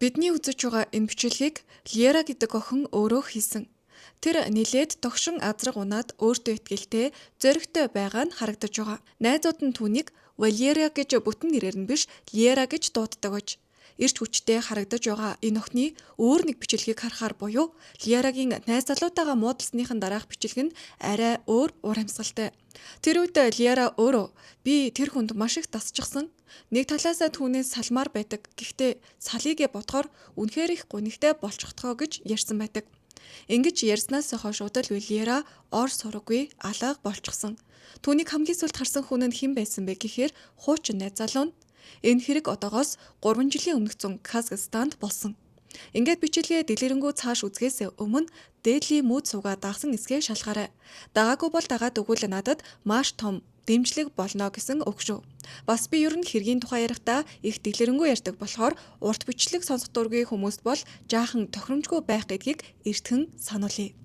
Бидний үзэж байгаа энэ бичлэгийг Лера гэдэг охин өөрөө хийсэн. Тэр нилээд тогшин азраг унаад өөртөө итгэлтэй, зоригтой байгаа нь харагдаж байгаа. Найзууд нь түүнийг Валерия гэж бүтэн нэрээр нь биш, Лера гэж дууддаг гэж. Ирч хүчтэй харагдаж байгаа энэ охины өөр нэг бичлэгийг харахаар буюу Лерагийн найз залуутайгаа муудалсныхан дараах бичлэг нь арай өөр ур амьсгалтай. Тэр үед Лера өөрөө би тэр хүнд маш их тасчихсан. Нэг талаасаа түүнээс салмаар байдаг. Гэхдээ салыг бодохоор үнэхээр их гунигтай болчихдгоо гэж ярьсан байдаг. Ингэж ярьснаас хойш удал Лера ор сураггүй алга болчихсон. Түүнийг хамгийн сүүлд харсан хүн нь хэн байсан бэ гэхээр хуучин найз залуу нь. Энэ хэрэг одоогоос 3 жилийн өмнөх зун Казахстанд болсон. Ингээд бичлэгээ дэлгэрэнгүй цааш үзгээс өмнө дээдлийн мөд суугаа дагсан эсгээ шалгаарай. Дагаагүй бол дагаад өгвөл надад маш том дэмжлэг болно гэсэн үг шүү. Бас би ер нь хэргийн тухай ярихдаа их дэлгэрэнгүй ярьдаг болохоор урт бичлэг сонсох дургүй хүмүүст бол жаахан тохиромжгүй байх гэдгийг эртхэн сануулъя.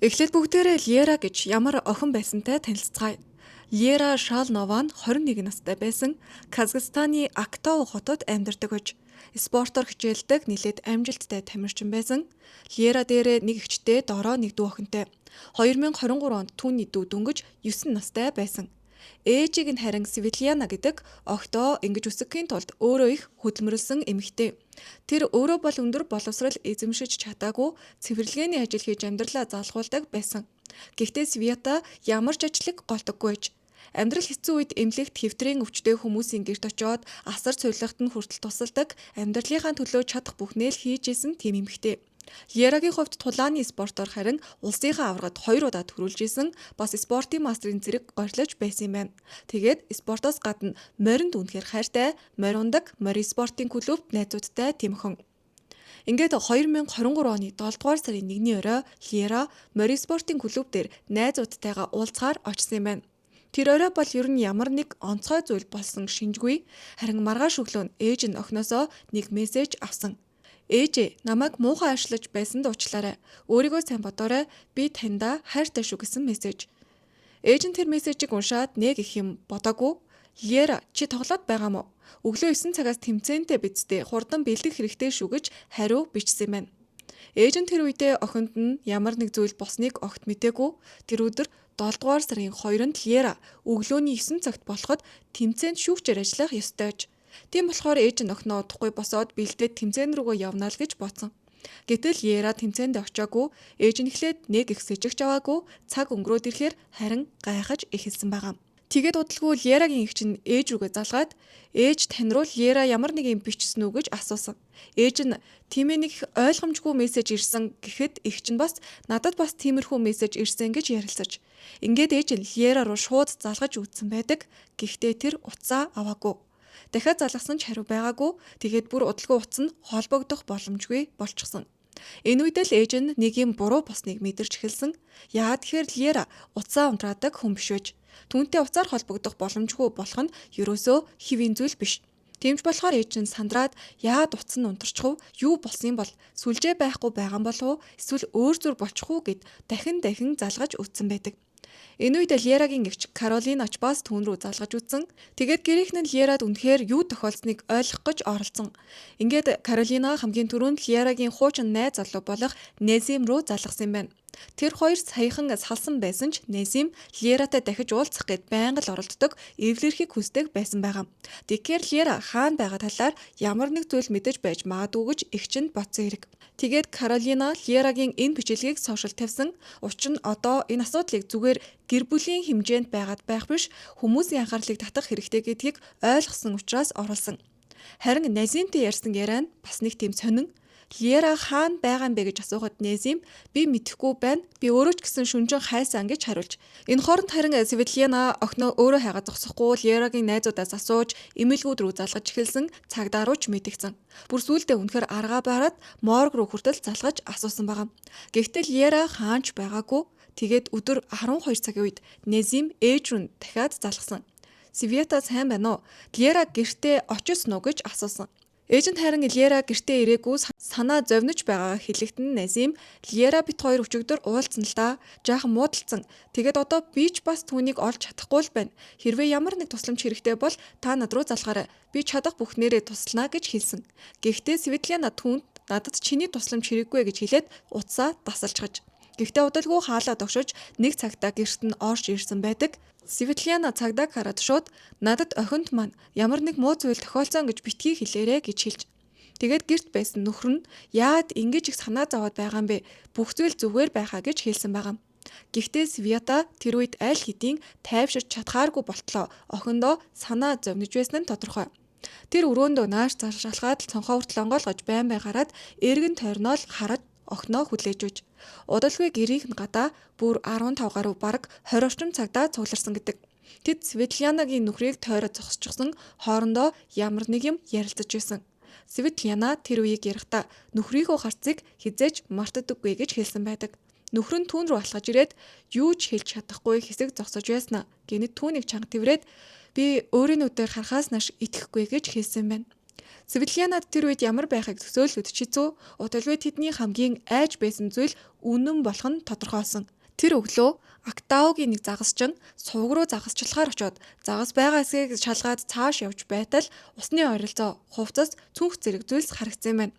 Эхлээд бүгдээрээ Лера гэж ямар охин байсантай танилцгаая. Лера Шалнова нь 21 настай байсан. Казахстаны Актау хотод амьдардаг гэж. Спортоор хичээлдэг, нэлээд амжилттай тамирчин байсан. Лера дээрээ нэг эгчтэй, доороо нэг дүү охинтой. 2023 онд түүний дүү дөнгөж 9 настай байсан. Ээжийг нь харин Светлана гэдэг октоо ингэж өсгөхийн тулд өөрөө их хөдөлмөрлсөн эмэгтэй. Тэр өөрөө бол өндөр боловсрал эзэмшиж чадаагүй цэвэрлэгээний ажил хийж амьдралаа залгуулдаг байсан. Гэхдээ Света ямар ч ажлыг голдоггүй байж. Амьдрал хэцүү үед эмнэлэгт хэвтрийн өвчтэй хүмүүсийн гэрт очиод асар цувралгад нь хүртэл тусалдаг, амьдралынхаа төлөө чадах бүхнээ л хийж исэн тийм эмэгтэй. Лерагийн хувьд тулааны спортоор харин улсынхаа аврагад 2 удаа төрүүлж исэн, бас спортын мастрын зэрэг горилж байсан юм байна. Тэгээд спортоос гадна моринд үнэхээр хайртай, морь ундаг, морь спортын клубт найзуудтай тийм охин. Ингээд 2023 оны 7 дугаар сарын 1-ний орой Лера морь спортын клуб дээр найзуудтайгаа уулзахаар очсон юм байна. Тэр орой бол ер нь ямар нэг онцгой зүйл болсон шинжгүй, харин маргааш өглөө ээж нь охиноосоо нэг мессеж авсан. Ээжээ, намайг муухай ажиллаж байсан ч уучлаарай. Өөрийгөө сайн бодоорой. Би таньда хайртай шүү гэсэн мессеж. Ээж нь тэр мессежийг уншаад нэг их юм бодоогүй. Лера, чи тоглоод байгаа мó? Өглөө 9 цагаас тэмцээнтэй бидтэй хурдан бэлдэх хэрэгтэй шүү гэж хариу бичсэн юм байна. Ээж нь тэр үедээ охинд нь ямар нэг зүйл болсныг огт мэдээгүй. Тэр өдөр 7 дугаар сарын 2-нд Лера өглөөний 9 цагт болоход тэмцээнд шүүгчээр ажиллах ёстой гэж. Тийм болохоор ээж нь охиноо удахгүй босоод бэлдээд тэмцээн рүүгээ явна л гэж бодсон. Гэтэл Лера тэмцээнд очиагүй, ээж нь эхлээд нэг их сэжигч аваагүй, цаг өнгөрөөд ирэхээр харин гайхаж эхэлсэн байгаа. Тэгээд удалгүй Лерагийн эгч нь ээж рүүгээ залгаад ээж тань руу Лера ямар нэг юм бичсэн үү гэж асуусан. Ээж нь тиймээ нэг ойлгомжгүй мессеж ирсэн гэхэд эгч нь бас надад бас тиймэрхүү мессеж ирсэн гэж ярилцаж. Ингээд ээж нь Лера руу шууд залгаж үзсэн байдаг. Гэхдээ тэр утсаа аваагүй. Дахиад залгасан ч хариу байгаагүй. Тэгээд бүр удалгүй утас нь холбогдох боломжгүй болчихсон. Энэ үед л ээж нь нэг юм буруу босныг мэдэрч эхэлсэн. Яагаад тэгэхээр Лера утсаа унтраадаг хүн биш вэ? Түүнтэй уцаар холбогдох боломжгүй болох нь ерөөсөө хэвийн зүйл биш. Тэмч болохоор ээж нь сандраад яагаад утас нь унтарчих вэ? Юу болсон юм бол? Сүлжээ байхгүй байгаа юм болов уу? Эсвэл өөр зүр болчих уу гэд дахин залгаж үзсэн байдаг. Энэ үед Лерагийн эгч Каролина ч бас түүн рүү залгаж үзсэн. Тэгээд гэрийнх нь Лерад үнэхээр юу тохиолдсныг ойлгох гэж оролцсон. Ингээд Каролина хамгийн түрүүнд Лерагийн хуучин найз залуу болох Незим рүү залгасан юм байна. Тэр хоёр саяхан салсан байсан ч Незим Лератай дахиж уулзах гээд байнга л оролддог, эвлэрхийг хүсдэг байсан байгаа. Тэгэхээр Лера хаана байгаа талаар ямар нэг зүйл мэдэж байж магадгүй гэж эгч нь бодсон хэрэг. Тэгээд Каролина Лерагийн энэ бичлэгийг сошиал тавьсан. Учир нь одоо энэ асуудлыг зүгээр гэр бүлийн хэмжээнд байгаад байх биш, хүмүүсийн анхаарлыг татах хэрэгтэй гэдгийг ойлгосон учраас оруулсан. Харин Назимтэй ярьсан яриа нь бас нэг тийм сонин. Лера хаана байгаа юм бэ гэж асуухад Незим би мэдэхгүй байна. Би өөрөө ч гэсэн шүнжин хайсан гэж хариулж. Энэ хооронд харин Светлана охиноо өөрөө хайгаа зогсохгүй Лерагийн найзуудаас асууж эмээлгүүд рүү залгаж эхэлсэн. Цагдаа руу ч мэдгдсэн. Бүр сүүлдээ үнэхээр аргаа бараад морг руу хүртэл залгаж асуусан байгаа. Гэхдээ Лера хаанч байгаагүй. Тэгээд өдөр 12 цагийн үед Незим ээж рүү дахиад залгасан. Света сайн байна уу? Лера гэртээ очсон уу гэж асуусан. Ээж нь харин Лера гэртээ ирээгүй санаа зовниж байгаагаа хэлэхэд Назим Лера бит хоёр өчигдөр уулзсан л да. Жаахан муудалцсан. Тэгээд одоо би ч бас түүнийг олж чадахгүй л байна. Хэрвээ ямар нэг тусламж хэрэгтэй бол та над руу залгаарай. Би чадах бүхнээрээ туслана гэж хэлсэн. Гэхдээ Светлана түүнд надад чиний тусламж хэрэггүй гэж хэлээд утсаа дасалжгаж. Гэхдээ удалгүй хаалаа догшиж нэг цагтаа гэрт нь орж ирсэн байдаг. Светлана цагдаа хараад шууд надад охинд маань ямар нэг муу зүйл тохиолдсон гэж битгий хэлээрэ гэж хэлж. Тэгээд гэрт байсан нөхөр нь яад ингэж их санаа зовоод байгаа юм бэ? Бүх зүйл зүгээр байхаа гэж хэлсэн байгаа. Гэхдээ Света тэр үед аль хэдийн тайвширч чадхааргүй болтлоо. Охиндоо санаа зовниж байсан нь тодорхой. Тэр өрөөндөө нааш заршалгаад цонхоо хүртэл онгойлгож байн байгараад эргэн тойрноо л хараад охиноо хүлээж өгч. Удалгүй гэрийнх нь гадаа бүр 15 гаруй бараг 20 орчим цагдаа цугларсан гэдэг. Тэд Светланагийн нөхрийг тойроод зогсчихсон хоорондоо ямар нэг юм ярилцаж байсан. Светлана тэр үеийг ярихдаа нөхрийнхөө харцыг хизээж мартдаггүй гэж хэлсэн байдаг. Нөхөр нь түүн рүү алхаж ирээд юу ч хэлж чадахгүй хэсэг зогсож байснаа. Гэнэт түүнийг чанга тэрврээд би өөрийн нүдээр харахаас нааш итгэхгүй гэж хэлсэн байна. Светланад тэр үед ямар байхыг төсөөлөд чицүү удалгүй тэдний хамгийн айж байсан зүйл үнэн болох нь тодорхойлсон. Тэр өглөө Актаугийн нэг загасчин сувг руу загасчлахаар очиод загас байгаа хэсгийг шалгаад цааш явж байтал усны ойролцоо хувцас цүнх зэрэг зүйлс харагдсан байна.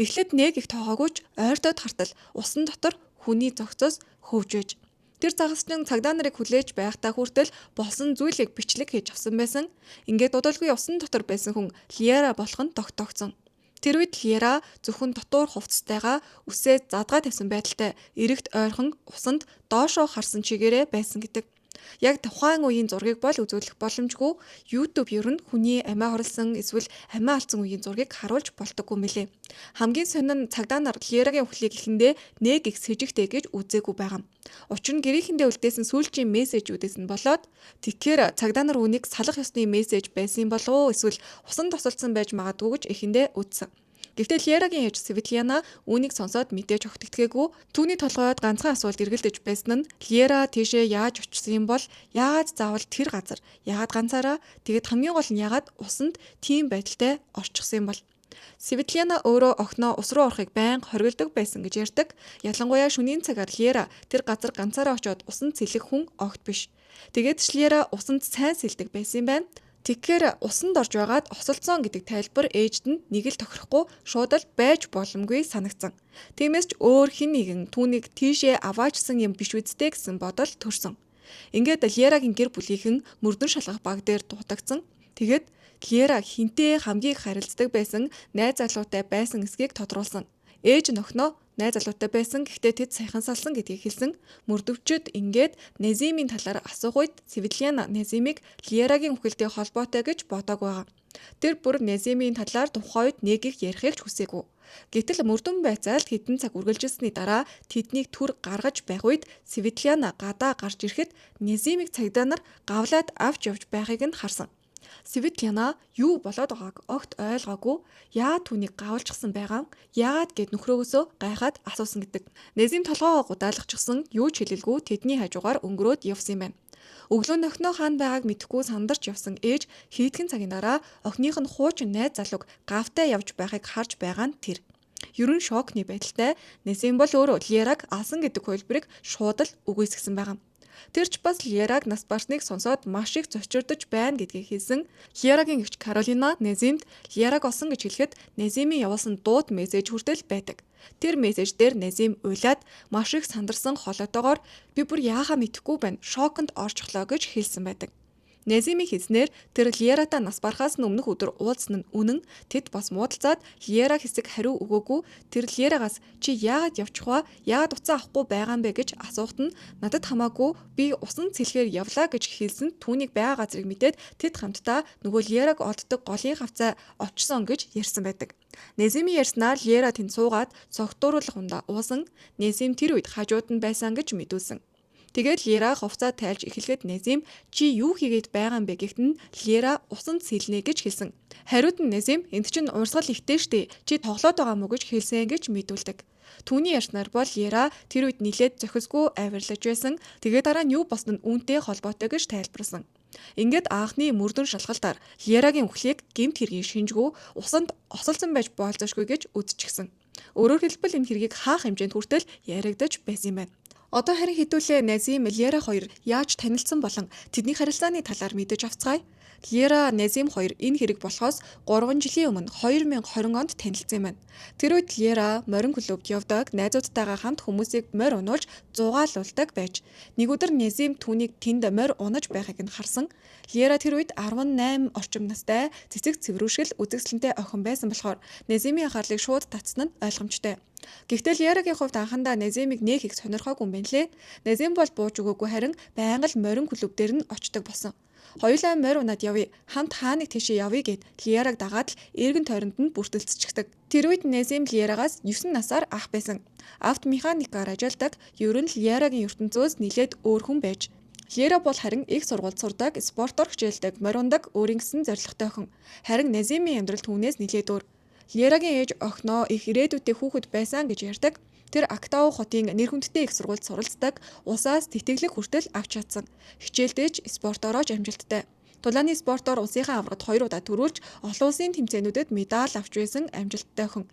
Эхлээд нэг их тоогоогүй ч ойртоод хартал усан дотор хүний зогцоос хөвж байж. Тэр загасчин цагдаа нарыг хүлээж байхдаа хүртэл болсон зүйлийг бичлэг хийж авсан байсан. Ингээд удалгүй усан дотор байсан хүн Лера болох нь тогтоогдсон. Тэр үед Лера зөвхөн дотуур хувцастайгаа үсээ задгаа тавьсан байдалтай эрэгт ойрхон усанд доошоо харсан чигээрээ байсан гэдэг. Яг тухайн үеийн зургийг бол үзүүлэх боломжгүй. YouTube ер нь хүний амиа хорлсон эсвэл амиа алдсан үеийн зургийг харуулж болдоггүй мөлий. Хамгийн сонин нь цагдаа нар Лерагийн өхлийг эхэндээ нэг их сэжигтэй гэж үзээгүй байгаа. Учир нь гэрээхэндээ үлдээсэн сүүлчийн мессежүүдээс нь болоод тэгэхээр цагдаа нар үнийг салах ёсны мессеж байсан болов уу эсвэл усан тусалсан байж магадгүй гэж эхэндээ үзсэн. Гэхдээ Лерагийн ээж Светлана үүнийг сонсоод мэдээж огтгдгээгүй. Түүний толгойд ганцхан асуулт эргэлдэж байсан нь Лера тийшээ яаж очсон юм бол яагаад заавал тэр газар яагаад ганцаараа тэгээд хамгийн гол нь яагаад усанд тийм байдалтай орчихсон юм бол. Светлана өөрөө охиноо ус руу орохыг байнга хоригддог байсан гэж ярьдаг. Ялангуяа шөнийн цагаар Лера тэр газар ганцаараа очиод усанд сэлэх хүн огт биш. Тэгээд Лера усанд сайн сэлдэг байсан юм байна. Тэгэхээр усанд орж байгаад осолцсон гэдэг тайлбар ээжд нь нэг л тохирохгүй шууд л байж боломгүй санагдсан. Тиймээс ч өөр хэн нэгэн түүнийг тийшээ аваачсан юм биш үсттэй гэсэн бодол төрсөн. Ингээд Лерагийн гэр бүлийнхэн мөрдөн шалгах баг дээр дутагдсан. Тэгээд Лера хинтээ хамгийн их харилцдаг байсан найз залуутай байсан эсгийг тодруулсан. Ээж нь охиноо найз залуутай байсан гэхдээ тэд саяхан салсан гэдгийг хэлсэн. Мөрдөвчөд ингээд Назимийн талаар асуух үед Светлана Назимыг Лерагийн үхэлтэй холбоотой гэж бодог байгаа. Тэр бүр Назимийн талаар тухайн үед нэг их ярихыг ч хүсээгүй. Гэтэл мөрдөн байцаалд хэдэн цаг үргэлжилсэний дараа тэднийг түр гаргаж байх үед Светлана гадаа гарч ирэхэд Назимыг цагдаа нар гавлаад авч явж байхыг нь харсан. Светлана юу болоод байгааг огт ойлгоогүй. Яагаад түүнийг гавалжчихсан байгаа юм? Яагаад гэд нөхрөөгөөсөө гайхаад асуусан гэдэг. Назим толгоогоо гудаалгачихсан юу ч хэлэлгүй тэдний хажуугаар өнгөрөөд явсан юм байна. Өглөө нь охиноо хаана байгааг мэдэхгүй сандарч явсан ээж хийдхэн цагийн дараа охиных нь хуучин найз залууг гавтай явж байхыг харж байгаа нь тэр. Ерөн шокны байдалтай Назим бол өөрөө Лераг алсан гэдэг хувилбарыг шууд л үгүйсгэсэн байгаа. Тэр ч бас Лераг нас барсныг сонсоод маш их зочирдож байна гэдгийг хэлсэн. Лерагийн эгч Каролина Назимд Лераг олсон гэж хэлэхэд Назимийн явуулсан дууд мессеж хүртэл байдаг. Тэр мессеж дээр Назим уйлаад маш их сандарсан холоотойгоор би бүр яахаа мэдэхгүй байна. Шоконд орчихлоо гэж хэлсэн байдаг. Назимийн хэлснээр тэр Лератай нас барахаас өмнөх өдөр уулзсан нь үнэн. Тэд бас муудалцаад Лера хэсэг хариу өгөөгүй. Тэр Лерагаас чи яагаад явчих вэ? Яагаад уцаа авахгүй байгаа юм бэ гэж асуухад нь надад хамаагүй би усан цэлхээр явлаа гэж хэлсэн. Түүнийг байгаа газрыг мэдээд тэд хамтдаа нөгөө Лераг олддог голын хавцаа очсон гэж ярьсан байдаг. Назимийн ярьснаар Лера тэнд суугаад цогтууруулах ундаа уусан. Назим тэр үед хажууд нь байсан гэж мэдүүлсэн. Тэгээд Лера хувцаа тайлж эхлэхэд Назим чи юу хийгээд байгаа юм бэ гэхэд нь Лера усанд сэлнэ гэж хэлсэн. Хариуд нь Назим энд чинь урсгал ихтэй штэ чи тоглоод байгаа мó гэж хэлсэн гэж мэдүүлдэг. Түүний ярьснаар бол Лера тэр үед нилээд зохисгүй авирлаж байсан. Тэгээд дараа нь юу болсон нь үүнтэй холбоотой гэж тайлбарласан. Ингээд анхны мөрдөн шалгалтаар Лерагийн үхлийг гэмт хэргийн шинжгүй усанд осолсон байж болзошгүй гэж үзчихсэн. Өөрөөр хэлбэл энэ хэргийг хаах хэмжээнд хүртэл яригдаж байсан юм байна. Одоо харин хэдүүлээ Назим Лера хоёр яаж танилцсан болон тэдний харилцааны талаар мэдэж авцгаая. Лера Назим хоёр энэ хэрэг болохоос 3 жилийн өмнө 2020 онд танилцсан юм байна. Тэр үед Лера морин клубт явдаг найзуудтайгаа хамт хүмүүсийг морь унуулж зугаалуулдаг байж нэг өдөр Назим түүнийг тэнд морь унаж байхыг нь харсан. Лера тэр үед 18 орчим настай цэцэг цэврүүшгэл үзэсгэлэнтэй охин байсан болохоор Назимийн анхаарлыг шууд татсан нь ойлгомжтой. Гэхдээ Лерагийн хувьд анхандаа Назимыг нэг их сонирхоогүй юм байна лээ. Назим бол бууж өгөөгүй харин байнга л морин клуб дээр нь очдог болсон. Хоёулаа морь унаад явъя, хамт хааныг тийшээ явъя гэд Лераг дагаад л эргэн тойронд нь бүртэлцчихдэг. Тэр үед Назим Лерагаас 9 насаар ах байсан. Автомеханикаар ажилладаг, ер нь Лерагийн ертөнцөөс нэлээд өөр хүн байж. Лера бол харин их сургуульд сурдаг, спортоор хичээлдэг, морь ундаг, өөрийн гэсэн зорилготой охин. Харин Назимийн амьдрал түүнээс нэлээд өөр. Лерагийн ээж охиноо их ирээдүйтэй хүүхэд байсан гэж ярьдаг. Тэр Актау хотын нэр хүндтэй их сургуульд суралцдаг, усаас тэтгэлэг хүртэл авч чадсан. Хичээлдэж спортоороо ч амжилттай. Тулааны спортоор улсынхаа аврагт 2 удаа төрүүлж, олон улсын тэмцээнүүдэд медаль авч байсан амжилттай охин.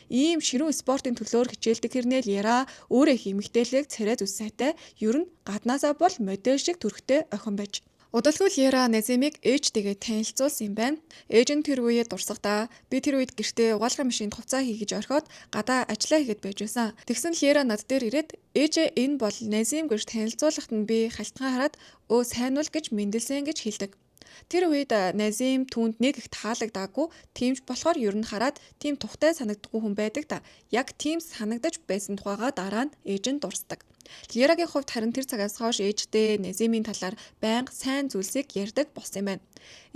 Ийм ширүүн спортын төлөөр хичээлдэг хэрнээ Лера өөрөө их эмэгтэйлэг царай зүс сайтай, ер нь гаднаасаа бол модель шиг төрхтэй охин байж. Удалгүй Лера Назимыг ээжтэйгээ танилцуулсан юм байна. Ээж нь тэр үеэд дурсахдаа би тэр үед гэртээ угаалгын машинд хувцас хийгэж орхиод гадаа ажиллаа хийгээд байж байсан. Тэгсэн Лера над дээр ирээд ээжээ энэ бол Назим гэж танилцуулахад нь би халтгаан хараад өө сайн уу гэж мэндэлсэн гэж хэлдэг. Тэр үед Назим түүнд нэг их таалагдаагүй, тиймч болохоор ер нь хараад тийм тухтай санагдахгүй хүн байдаг та. Яг тийм санагдаж байсан тухайга дараа нь ээж нь дурсдаг. Лерагийн хувьд харин тэр цагаас хойш ээжтэй Назимийн талаар байнга сайн зүйлсийг ярьдаг болсон юм байна.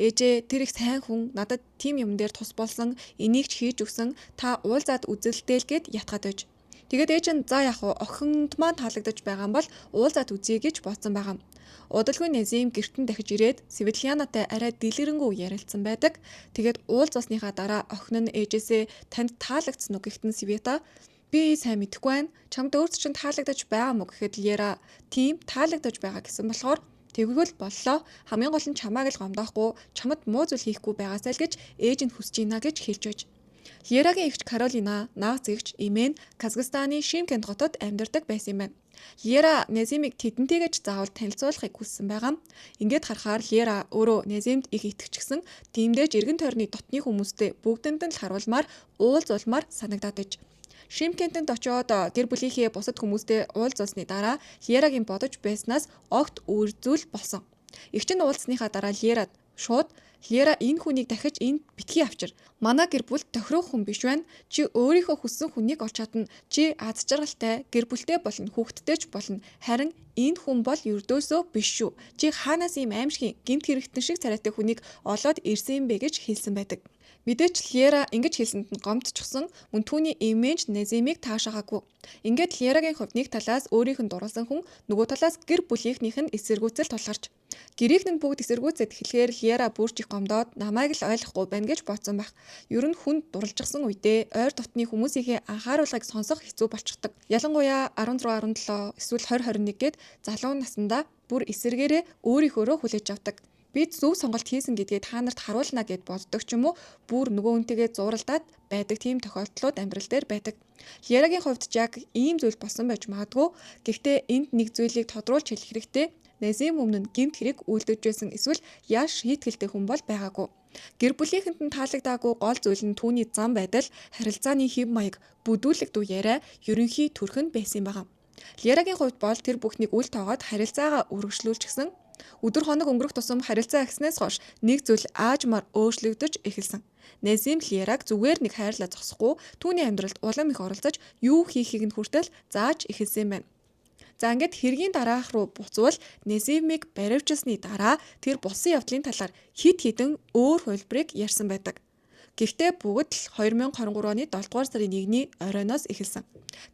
Ээжээ тэр их сайн хүн надад тийм юм дээр тус болсон, энийг ч хийж өгсөн, та уулзаад үзэлтэй л гэд ятгаад байж. Тэгээд ээж нь за яг охинд маань таалагдаж байгаа юм бол уулзаад үзье гэж бодсон байгаа. Удалгүй Назим гэртэн дахиж ирээд Светлянатай арай дэлгэрэнгүй ярилцсан байдаг. Тэгээд уулзсныхаа дараа охин нь ээжээсээ танд таалагдсан уу гэхтэн Света би сайн мэдэхгүй байна. Чамд өөрт чинь таалагдаж байгаа мó гэхэд Лера тийм таалагдаж байгаа гэсэн болохоор тэгвэл боллоо. Хамгийн гол нь чамааг л гомдоохгүй, чамд муу зүйл хийхгүй байгаасай л гэж ээж нь хүсэж байна гэж хэлж байж. Лерагийн эгч Каролина, наагц эгч Имен Казахстаны Шимкент хотод амьдардаг байсан юм байна. Лера Назимыг тэдэнтэйгэж заавал танилцуулахыг хүссэн байгаа. Ингээд харахаар Лера өөрөө Назимд их итгэжсэн, тиймдээж эргэн тойрны дотны хүмүүстэй бүгдэнд нь л харуулмаар, уулзуулмаар санагдаад байж. Шимкентэнд очиод гэр бүлийнхээ бусад хүмүүстэй уулзсны дараа Лерагийн бодож байснаас огт үрзүүл болсон. Эгч нь уулзсныхаа дараа Лерад шууд Лера энэ хүнийг дахиж энд битгий авчир. Манай гэр бүл тохирох хүн биш байна. Чи өөрийнхөө хүссэн хүнийг олж чадна. Чи аз жаргалтай, гэр бүлтэй болно, хүүхэдтэй ч болно. Харин энэ хүн бол ердөөсөө биш шүү. Чи хаанаас ийм аимшигын гэмт хэрэгтэн шиг царайтай хүнийг олоод ирсэн юм бэ гэж хэлсэн байдаг. Мэдээч Лера ингэж хэлсэнд нь гомдчихсон, мөн түүний имиж Назимыг таашаагүй. Ингээд Лерагийн хувьд нэг талаас өөрийнх нь дурласан хүн, нөгөө талаас гэр бүлийнхнийх нь эсэргүүцэл тулгарч. Гэрийнх нь бүгд эсэргүүцэд эхлэхээр Лера бүрч их гомдоод намайг л ойлгохгүй байна гэж бодсон байх. Ер нь хүнд дурлжсан үедээ ойр дотны хүмүүсийнхээ анхааруулгыг сонсох хэцүү болчихдог. Ялангуяа 16, 17 эсвэл 20, 21 гээд залуу наснда бүр эсэргээрээ өөрийнхөөрөө хүлээж авдаг. Бид зөв сонголт хийсэн гэдгээ та нарт харуулна гэд боддог ч юм уу, бүр нөгөө хүнтэйгээ зууралдаад байдаг тийм тохиолдлууд амьдрал дээр байдаг. Лерагийн хувьд яг ийм зүйл болсон байж магадгүй. Гэхдээ энд нэг зүйлийг тодруулж хэлэх хэрэгтэй. Назим өмнө нь гэмт хэрэг үйлдэж байсан эсвэл яаш шийтгэлтэй хүн бол байгаагүй. Гэр бүлийнхэнд нь таалагдаагүй гол зүйл нь түүний зам байдал, харилцааны хэв маяг, бүдүүлэг дүү яриа, ерөнхий төрх нь байсан юм байна. Лерагийн хувьд бол тэр бүхнийг үл тоогоод харилцаагаа үргэлжлүүлчихсэн. Өдөр хоног өнгөрөх тусам харилцаа агснаас хойш нэг зүйл аажмаар өөрчлөгдөж эхэлсэн. Назим Лераг зүгээр нэг хайрлаа зогсохгүй түүний амьдралд улам их оролцож юу хийхийг нь хүртэл зааж эхэлсэн юм байна. За ингээд хэргийн дараах руу буцвал Назимыг баривчилсны дараа тэр болсон явдлын талаар хид хідэн өөр хувилбарыг ярьсан байдаг. Гэхдээ бүгд л 2023 оны 7 дугаар сарын 1-ний оройноос эхэлсэн.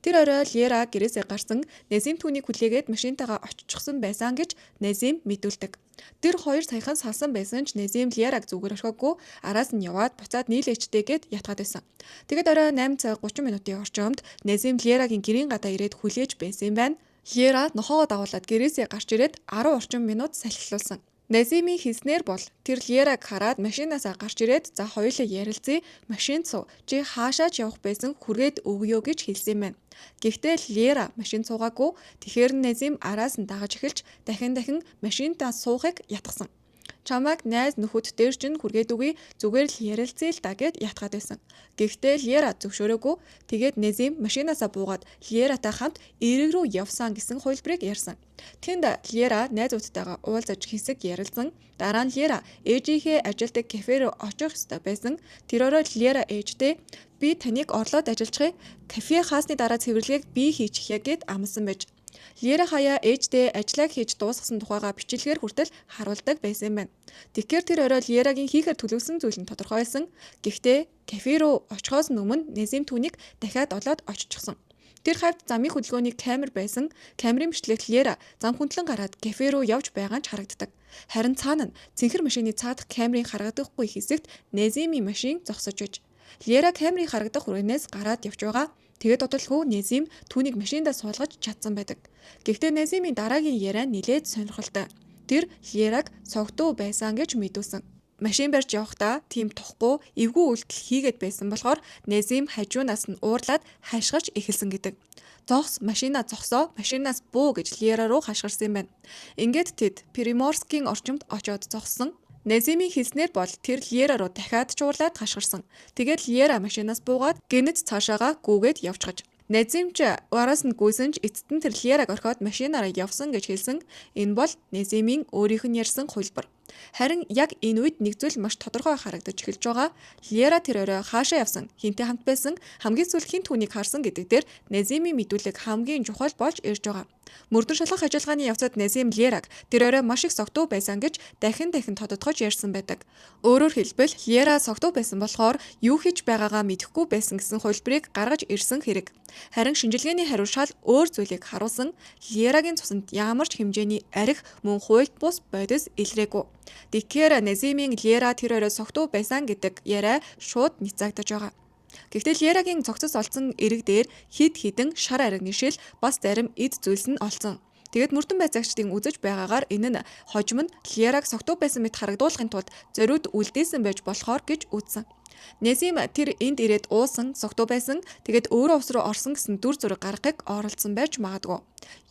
Тэр орой Лера гэрээсээ гарсан Назим түүнийг хүлээгээд машинтайгаа оччихсон байсан гэж Назим мэдүүлдэг. Тэр хоёр саяхан салсан байсан ч Назим Лераг зүгээр орхиогүй араас нь яваад буцаад нийлээчтэйгээд ятгаад байсан. Тэгэд орой 8 цаг 30 минутын орчимд Назим Лерагийн гэрийн гадаа ирээд хүлээж байсан юм байна. Лера нохоогоо дагуулад гэрээсээ гарч ирээд 10 орчим минут салхилуулсан. Назимийн хэлснээр бол тэр Лераг хараад машинаасаа гарч ирээд за хоёулаа ярилцъя, машинд суу. Чи хаашаач явах байсан хүргээд өгөө гэж хэлсэн юм байна. Гэхдээ Лера машин суугаагүй. Тэгэхээр Назим араас нь дагаж эхэлж дахин машинтаа суухыг ятгсан. Чамайг найз нөхөд дээр чинь хүргээд үгүй зүгээр л ярилцъя л да гэд ятгаад байсан. Гэхдээ Лера зөвшөөрөөгүй. Тэгээд Назим машинаасаа буугаад Лератай хамт эрэг рүү явсан гэсэн хувилбарыг ярьсан. Тэнд Лера найзуудтайгаа уулзаж хэсэг ярилцсан. Дараа нь Лера ээжийнхээ ажилдаг кафе руу очих ёстой байсан. Тэр орой Лера ээжтэй би таныг орлоод ажиллахыг кафе хаасны дараа цэвэрлэгийг би хийчихье гэд амласан байж. Лера хаяа ээждээ ажиллаг хийж дуусгасан тухайга бичлэгээр хүртэл харуулдаг байсан юм байна. Тэгэхээр тэр орой Лерагийн хийхээр төлөвлөсөн зүйл нь тодорхой байсан. Гэхдээ кафе руу очихоос өмнө Назим түүнийг дахиад олоод оччихсон. Тэр хавьд замын хөдөлгөөний камер байсан. Камерын бичлэгт Лера зам хүндлэн гараад кафе руу явж байгаа нь харагддаг. Харин цаана нь цэнхэр машины цаадах камерын харагдахгүй хэсэгт Назимийн машин зогсож байж. Лера камерын харагдах хүрээлэнээс гараад явж байгаа. Тэгээд удалгүй Назим түүнийг машиндаа суулгаж чадсан байдаг. Гэхдээ Назимийн дараагийн яриа нэлээд сонирхолтой. Тэр Лераг согтуу байсан гэж мэдүүлсэн. Машин барьж явахдаа тийм тухгүй эвгүй үйлдэл хийгээд байсан болохоор Назим хажуунаас нь уурлаад хашгирч эхэлсэн гэдэг. Зогс машина зогсоо машинаас буу гэж Лера руу хашгирсан юм байна. Ингээд тэд Приморскийн орчимд очоод зогссон. Назимийн хэлснээр бол тэр Лера руу дахиад ч уурлаад хашгирсан. Тэгээд Лера машинаас буугаад гэнэт цаашаага гүүгээд явчихаж. Назим ч араас нь гүйсэн ч эцэст нь тэр Лераг орхиод машинаараа явсан гэж хэлсэн. Энэ бол Назимийн өөрийнх нь ярьсан хувилбар. Харин яг энэ үед нэг зүйл маш тодорхой харагдаж эхэлж байгаа. Лера тэр орой хаашаа явсан, хинтээ хамт байсан, хамгийн сүүл хин түүнийг харсан гэдэг дээр Назимийн мэдүүлэг хамгийн чухал болж ирж байгаа. Мөрдөн шалгах ажиллагааны явцад Назим Лераг тэр орой маш их согтуу байсан гэж дахин тодотгож ярьсан байдаг. Өөрөөр хэлбэл Лера согтуу байсан болохоор юу хийж байгаагаа мэдэхгүй байсан гэсэн хувилбарыг гаргаж ирсэн хэрэг. Харин шинжилгээний хариу шал өөр зүйлийг харуулсан. Лерагийн цуснд ямар ч хэмжээний арх мөн хуйлт бус бодис илрээгүй. Тэгэхээр Назимийн Лера тэр орой согтуу байсан гэдэг яриа шууд ницаагдаж байгаа. Гэхдээ Лерагийн цогцос олцсон эрэг дээр хид хідэн шар арганы шил бас зарим эд зүйлс нь олцсон. Тэгээд мөрдөн байцаагчдын үзэж байгаагаар энэ нь хожим нь Лераг согтуу байсан мэт харагдуулахын тулд зориуд үлдээсэн байж болохоор гэж үзсэн. Назим тэр энд ирээд уусан, согтуу байсан, тэгээд өөрөө ус руу орсон гэсэн дүр зураг гаргахыг оролцсон байж магадгүй.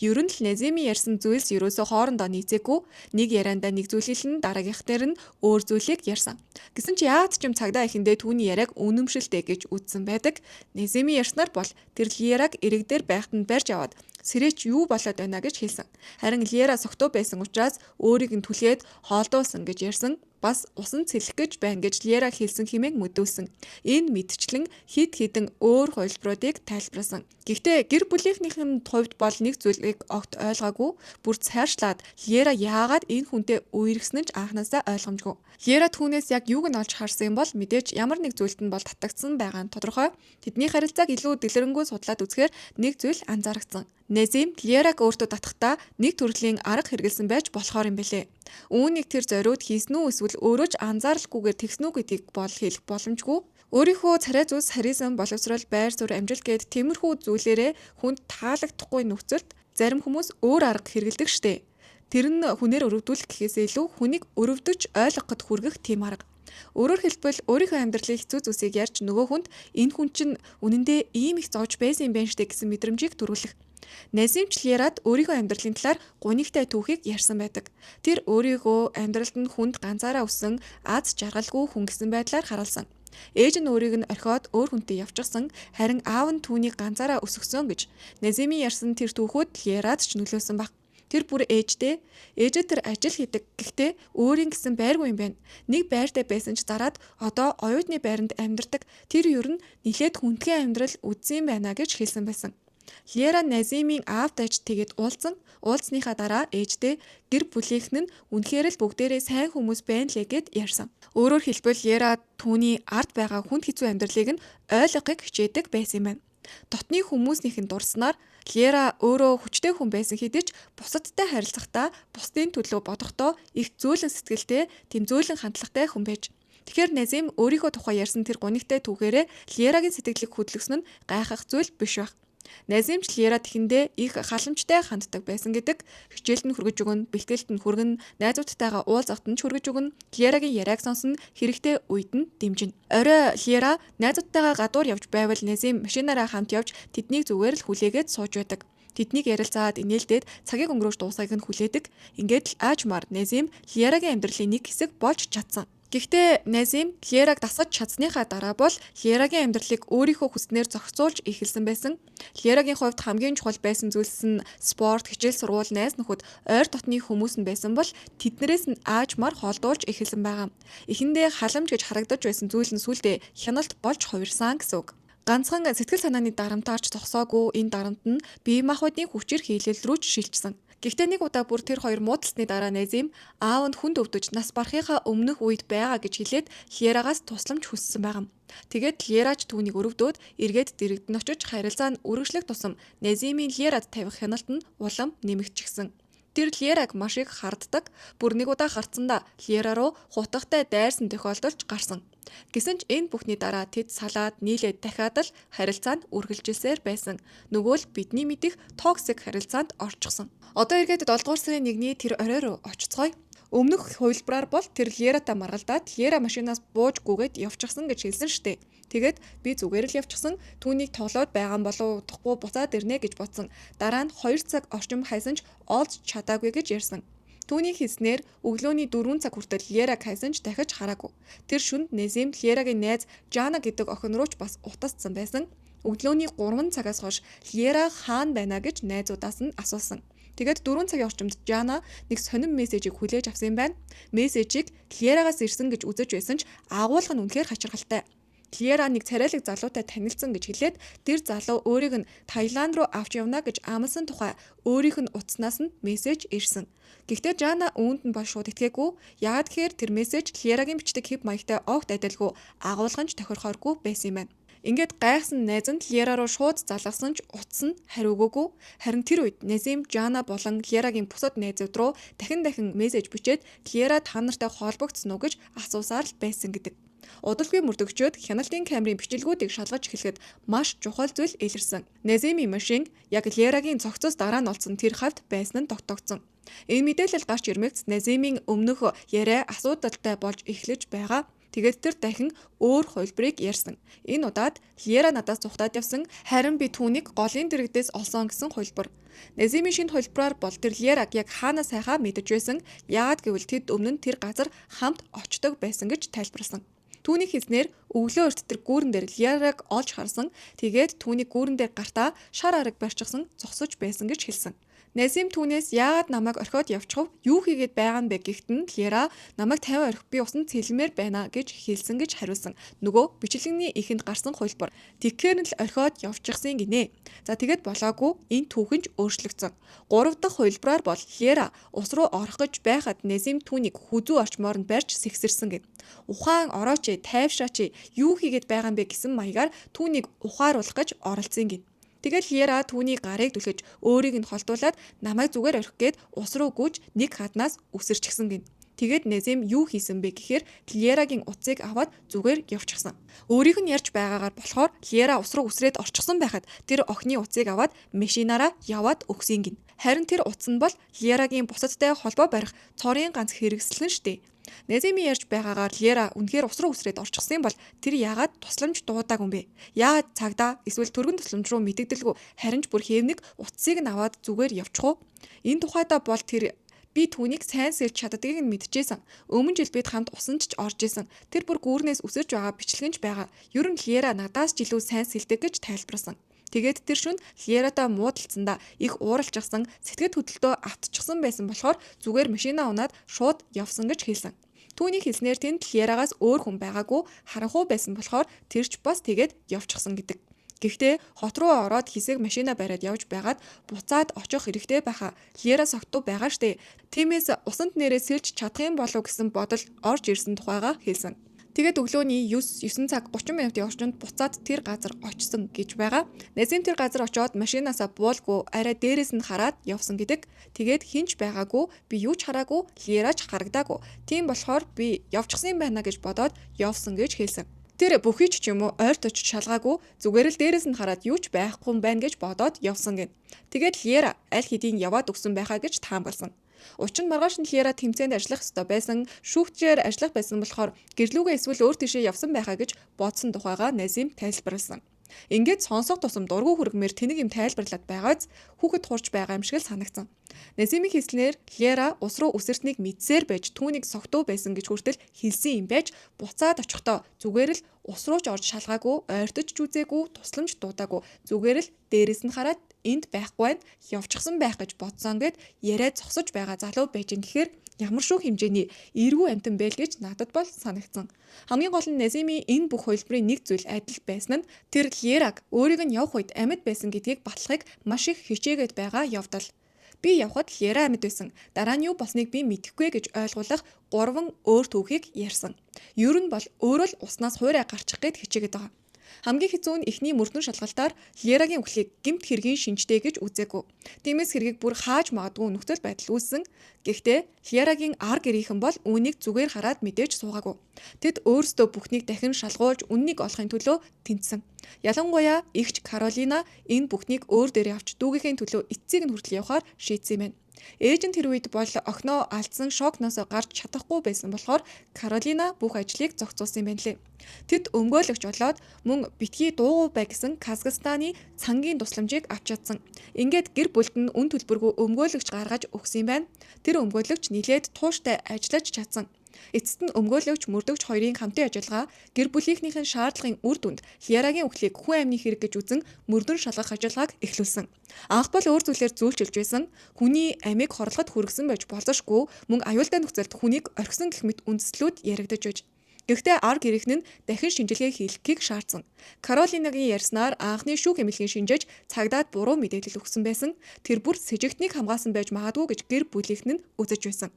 Ер нь л Назимийн ярьсан зүйлс ерөөсөө хоорондоо нийцээгүй, нэг яриандаа нэг зүйл хэлэн дараагийнхнэр нь өөр зүйлийг ярьсан. Гэсэн чи яад ч юм цагдаа ихэндээ түүний яриаг үнэмшилтэй гэж үзсэн байдаг. Назимийн ярьснаар бол тэр Лераг эрэг дээр байхад нь барьж аваад сэрэч юу болоод байна гэж хэлсэн. Харин Лера согтуу байсан учраас өөрийг нь түлхээд хоолдуулсан гэж ярьсан. Бас усан цэлэх гэж байна гэж Лера хэлсэн хэмээн мэдүүлсэн. Энэ мэдчлэн хид хідэн өөр хувилбаруудыг тайлбарласан. Гэхдээ гэр бүлийнхнийхэн хувьд бол нэг зүйлийг огт ойлгоогүй. Бүр цайршлаад Лера яагаад энэ хүнтэй үерхсэн ч анханасаа ойлгомжгүй. Лера түүнээс яг юуг нь олж харсан юм бол мэдээж ямар нэг зүйлд нь бол татагдсан байгаа нь тодорхой. Тэдний харилцааг илүү дэлгэрэнгүй судлаад үзэхээр нэг зүйл анзаарагдсан. Назим Лераг өөртөө татахдаа нэг төрлийн арга хэрэгэлсэн байж болохоор юм бэлээ. Үүнийг тэр зориуд хийсэн үү эсвэл өөрөө ч анзааралгүйгээр тэгсэн үү гэдгийг бол хэлэх боломжгүй. Өөрийнхөө царай зүс харизан боловсрол байр суурь амжилт гээд тиймэрхүү зүйлээрээ хүнд таалагдахгүй нөхцөлд зарим хүмүүс өөр арга хэрэгэлдэг штэ. Тэр нь хүнээр өрөвдүүлэх гэхээс илүү хүнийг өрөвдөж ойлгоход хүргэх тийм арга. Өөрөөр хэлбэл өөрийнхөө амьдралын хэцүү зүйлсийг ярьж нөгөө хүнд энэ хүн чинь үнэндээ ийм их зовж байсан юм байна штэ гэсэн мэдрэмжийг төрүүлэх. Назим ч Лерад өөрийнхөө амьдралын талаар гунигтай түүхийг ярьсан байдаг. Тэр өөрийнхөө амьдралд нь хүнд ганцаараа өссөн аз жаргалгүй хүн гэсэн байдлаар харуулсан. Ээж нь өөрийг нь орхиод өөр хүнтэй явчихсан, харин аав нь түүнийг ганцаараа өсгсөн гэж Назимийн ярьсан тэр түүхүүд Лерад ч нөлөөсөн баг. Тэр бүр ээжээ тэр ажил хийдэг. Гэхдээ өөрийн гэсэн байргүй юм байна. Нэг байртай байсан ч дараад одоо оюутны байранд амьдардаг. Тэр ер нь нэлээд хүндхэн амьдрал үзсэн байна гэж хэлсэн байсан. Лера Назимийн аавтайч тэгээд уулзсныхаа дараа ээжтэй гэр бүлийнхэн нь үнэхээр л бүгдээрээ сайн хүмүүс байна лээ гэд ярьсан. Өөрөөр хэлбэл Лера түүний ард байгаа хүнд хэцүү амьдралыг нь ойлгохыг хичээдэг байсан юм байна. Дотны хүмүүсийнхэн дурснаар Лера өөрөө хүчтэй хүн байсан хэдий ч бусадтай харилцахдаа бусдын төлөө бодохдоо их зөөлөн сэтгэлтэй, тийм зөөлөн хандлагатай хүн байж. Тэгэхээр Назим өөрийнхөө тухай ярьсан тэр гунигтай түүхээрээ Лерагийн сэтгэлийг хөдөлгсөн нь гайхах зүйл биш байх. Назимч Лера тэхэндээ их халамжтай ханддаг байсан гэдэг. Хичээлд нь хүргэж өгнө, бэлтгэлд нь хүргэн, найзуудтайгаа уулзахад нь ч хүргэж өгнө. Лерагийн яриаг сонсно, хэрэгтэй үед нь дэмжинэ. Орой Лера найзуудтайгаа гадуур явж байвал Назим машинаараа хамт явж тэднийг зүгээр л хүлээгээд сууж байдаг. Тэднийг ярилцаад инээлдээд цагийг өнгөрөөж дуусгахыг нь хүлээдэг. Ингээд л аажмаар Назим Лерагийн амьдралын нэг хэсэг болж чадсан. Гэхдээ Назим Лераг дасгаж чадсныхаа дараа бол Лерагийн амьдралыг өөрийнхөө хүснээр зохицуулж эхэлсэн байсан. Лерагийн хувьд хамгийн чухал байсан зүйлс нь спорт, хичээл сургууль, найз нөхөд, ойр дотны хүмүүс нь байсан бол тэднэрээс нь аажмаар холдуулж эхэлсэн байгаа. Эхэндээ халамж гэж харагдаж байсан зүйл нь сүүлдээ хяналт болж хувирсан гэсэн үг. Ганцхан сэтгэл санааны дарамтаарч зогсоогүй энэ дарамт нь бие махбодын хүчээр хийлэл рүү шилжсэн. Гэхдээ нэг удаа бүр тэр хоёр муудалсны дараа Назим аав нь хүнд өвдөж нас барахынхаа өмнөх үед байгаа гэж хэлээд Лерагаас тусламж хүссэн байгаа. Тэгээд Лераж түүнийг өрөвдөөд эргээд дэрэгдэн очиж харилцаа нь үргэлжлэх тусам Назимийн Лерад тавих хяналт нь улам нэмэгдчихсэн. Тэр Лераг маш их харддаг. Бүр нэг удаа харцсандаа Лера руу хутгатай дайрсан тохиолдолж гарсан. Гэсэн ч энэ бүхний дараа тэд салаад нийлээд дахиад л харилцаа нь үргэлжилсээр байсан. Нөгөө л бидний мэдих токсик харилцаанд орчихсон. Одоо эргээд 7 дугаар сарын 1-ний тэр орой руу очицгоё. Өмнөх хувилбараар бол тэр Лератай маргалдаад Лера машинаас бууж гүгээд явчихсан гэж хэлсэн штэ. Тэгээд би зүгээр л явчихсан. Түүнийг тоглоод байгаа болов удахгүй буцаад ирнэ гэж бодсон. Дараа нь 2 цаг орчим хайсан ч олж чадаагүй гэж ярьсан. Түүний хэлснээр өглөөний 4 цаг хүртэл Лераг хайсан ч дахиж хараагүй. Тэр шүнд Назим Лерагийн найз Жана гэдэг охин руу ч бас утасцсан байсан. Өглөөний 3 цагаас хойш Лера хаана байна гэж найзуудаас нь асуусан. Тэгээд 4 цагийн орчимд Жана нэг сонин мессежийг хүлээж авсан юм байна. Мессежийг Лерагаас ирсэн гэж үзэж байсан ч агуулга нь үнэхээр хачирхалтай. Лера нэг царайлаг залуутай танилцсан гэж хэлээд тэр залуу өөрийг нь Таиланд руу авч явна гэж амласан тухай өөрийнх нь утаснаас нь мессеж ирсэн. Гэхдээ Жана үүнд нь бол шууд итгээгүй. Яагаад гэхээр тэр мессеж Лерагийн бичдэг хэв маягтай огт адилгүй агуулганч тохирохооргүй байсан юм байна. Ингээд гайхсан найз нь Лера руу шууд залгасан ч утас нь хариу өгөөгүй. Харин тэр үед Назим Жана болон Лерагийн бусад найзууд руу дахин мессеж бичээд Лера та нартай холбогдсон уу гэж асуусаар л байсан гэдэг. Удалгүй мөрдөгчөөд хяналтын камерын бичлэгүүдийг шалгаж эхлэхэд маш чухал зүйл илэрсэн. Назимийн машин яг Лерагийн цогцос дараа нь олсон тэр хавьд байсан нь тогтогдсон. Энэ мэдээлэл гарч ирмэгц Назимийн өмнөх яриа асуудалтай болж эхлэж байгаа. Тэгээд тэр дахин өөр хувилбарыг ярьсан. Энэ удаад Лера надаас цухтаад явсан, харин би түүнийг голын дэрэгдээс олсон гэсэн хувилбар. Назимийн шинэ хувилбараар бол тэр Лераг яг хаана сайхаа мэдэж байсан. Яагаад гэвэл тэд өмнө нь тэр газар хамт очдог байсан гэж тайлбарласан. Түүний хэлснээр өглөө эрт тэр гүүрэн дээр Лераг олж харсан. Тэгээд түүний гүүрэн дээр гартаа шар арга барьчихсан, зогсож байсан гэж хэлсэн. Назим түүнээс яагаад намайг орхиод явчихв? Юу хийгээд байгаа юм бэ гэхтэн Лера намайг 50 орхи би усан цэлмээр байна гэж хэлсэн гэж хариулсан. Нөгөө бичлэгний ихэнд гарсан хувилбар. Тэгэхээр л орхиод явчихсан гинэ. За тэгэд болоогүй энэ түүхэн ч өөрчлөгдсөн. 3 дахь хувилбараар бол Лера ус руу орох гэж байхад Назим түүнийг хүзүү орчмоор нь барьж сэгсэрсэн гэв. Ухаан орооч тайвшраач юу хийгээд байгаа юм бэ гэсэн маягаар түүнийг ухааруулах гэж оролцсон гин. Тэгэл Лера түүний гарыг түлхэж өөрийг нь холдуулаад намайг зүгээр орхих гээд ус руу гүйж нэг хаднаас үсэрчихсэн гин. Тэгээд Назим юу хийсэн бэ гэхээр Лерагийн утсыг аваад зүгээр явчихсан. Өөрийнх нь ярьж байгаагаар болохоор Лера ус руу үсрээд орчихсон байхад тэр охины утсыг аваад машинаараа яваад өгсөн гин. Харин тэр утас нь бол Лерагийн бусадтай холбоо барих цорын ганц хэрэгсэл нь штэ. Назимийн ярьж байгаагаар Лера үнэхээр ус руу үсрээд орчихсон юм бол тэр яагаад тусламж дуудаагүй юм бэ? Яагаад цагдаа эсвэл төргөн тусламж руу мэдэгдэлгүй харин ч бүр хэвнэг утсыг нь аваад зүгээр явчих уу? Энэ тухайдаа бол тэр би түүнийг сайн сэлж чаддгийг нь мэдчихсэн. Өмнө жил бид хамт усанч орж исэн. Тэр бүр гүүрнээс үсэрж байгаа бичлэгэнж байгаа. Ер нь Лера надаас ч илүү сайн сэлдэг гэж тайлбарласан. Тэгээд тэр шүнд Лератай муудалцсандаа их ууралчихсан, сэтгэл хөдлөлтөө автчихсан байсан болохоор зүгээр машинаа унаад шууд явсан гэж хэлсэн. Түүний хэлснээр тэнд Лерагаас өөр хүн байгаагүй харанхуй байсан болохоор тэр ч бас тэгээд явчихсан гэдэг. Гэхдээ хот руу ороод хэсэг машина бариад явж байгаад буцаад очих хэрэгтэй байхаа Лера согтуу байгаа штэ. Тиймээс усанд нэрээ сэлж чадах юм болов гэсэн бодол орж ирсэн тухайга хэлсэн. Тэгээд өглөөний 9 цаг 30 минутын орчинд буцаад тэр газар очсон гэж байгаа. Назим тэр газар очоод машинаасаа буулгүй арай дээрээс нь хараад явсан гэдэг. Тэгээд хинч байгаагүй, би юу ч хараагүй, Лераач харагдаагүй. Тийм болохоор би явчихсан юм байна гэж бодоод явсан гэж хэлсэн. Тэр бүхий ч юм уу ойрт очиж шалгаагүй зүгээр л дээрээс нь хараад юу ч байхгүй юм байна гэж бодоод явсан гин. Тэгээд Лера аль хэдийн яваад өгсөн байхаа гэж таамагласан. Учир нь маргааш нь Лера тэмцээнд ажиллах ёстой байсан, шүүгчээр ажиллах байсан болохоор гэрлүүгээ эсвэл өөр тийшээ явсан байхаа гэж бодсон тухайга Назим тайлбарласан. Ингээд сонсох тусам дургүй хүргмээр тэнэг юм тайлбарлаад байгааз хүүхэд хурж байгаа юм шиг л санагдсан. Назимийн хэлснээр Лера ус руу үсэртнийг мэдсээр байж түүнийг согтуу байсан гэж хүртэл хэлсэн юм байж буцаад очихдоо зүгээр л ус руу ч орж шалгаагүй, ойртож ч үзээгүй, тусламж дуудаагүй. Зүгээр л дээрээс нь хараад энд байхгүй байна, явчихсан байх гэж бодсон гэд яриад зогсож байгаа залуу байж ин гэхээр ямар шүү хэмжээний эргүү амтан байл гэж надад бол санагдсан. Хамгийн гол нь Назимийн энэ бүх хувилбарын нэг зүйл адил байсан нь тэр Лераг өөрийг нь явах үед амьд байсан гэдгийг батлахыг маш их хичээгээд байгаа явдал. Би явхад Лера амьд байсан. Дараа нь юу болсныг би мэдэхгүй гэж ойлгуулах 3 өөр түүхийг ярьсан. Ер нь бол өөрөө л уснаас хуурай гарчих гээд хичээгээд байгаа. Хамгийн хэцүү нь эхний мөрдөн шалгалтаар Лерагийн үхлийг гэмт хэргийн шинжтэй гэж үзээгүй. Тиймээс хэргийг бүр хааж магадгүй нөхцөл байдал үүссэн. Гэхдээ Лерагийн ар гэрийнхэн бол үүнийг зүгээр хараад мэдээж суугаагүй. Тэд өөрсдөө бүхнийг дахин шалгуулж үннийг олохын төлөө тэнцсэн. Ялангуяа эгч Каролина энэ бүхнийг өөр дээрээ авч дүүгийнхээ төлөө эцсийг нь хүртэл явахаар шийдсэн юм байна. Ээж нь тэр үед бол охиноо алдсан шокноос гарч чадахгүй байсан болохоор Каролина бүх ажлыг зохицуулсан юм байна лээ. Тэд өмгөөлөгч болоод мөн битгий дуугүй бай гэсэн Казахстаны цангийн тусламжийг авч чадсан. Ингээд гэр бүлд нь үн төлбөргүй өмгөөлөгч гаргаж өгсөн юм байна. Тэр өмгөөлөгч нилээд тууштай ажиллаж чадсан. Эцэст нь өмгөөлөгч мөрдөгч хоёрын хамтын ажиллагаа гэр бүлийнхнийхэн шаардлагын үр дүнд Лерагийн үхлийг хүн амны хэрэг гэж үзэн мөрдөн шалгах ажиллагааг эхлүүлсэн. Анх бол өөр зүйлээр зүүлчилж байсан. Хүний амийг хорлоход хүргэсэн байж болзошгүй мөн аюултай нөхцөлд хүнийг орхисон гэх мэт үндслүүд яригдаж байж. Гэхдээ ар гэрийнхэн нь дахин шинжилгээ хийхийг шаардсан. Каролинагийн ярьснаар анхны шүүх эмнэлгийн шинжээж цагдаад буруу мэдээлэл өгсөн байсан. Тэр бүр сэжигтнийг хамгаалсан байж магадгүй гэж гэр бүлийнхэн нь үзэж байсан.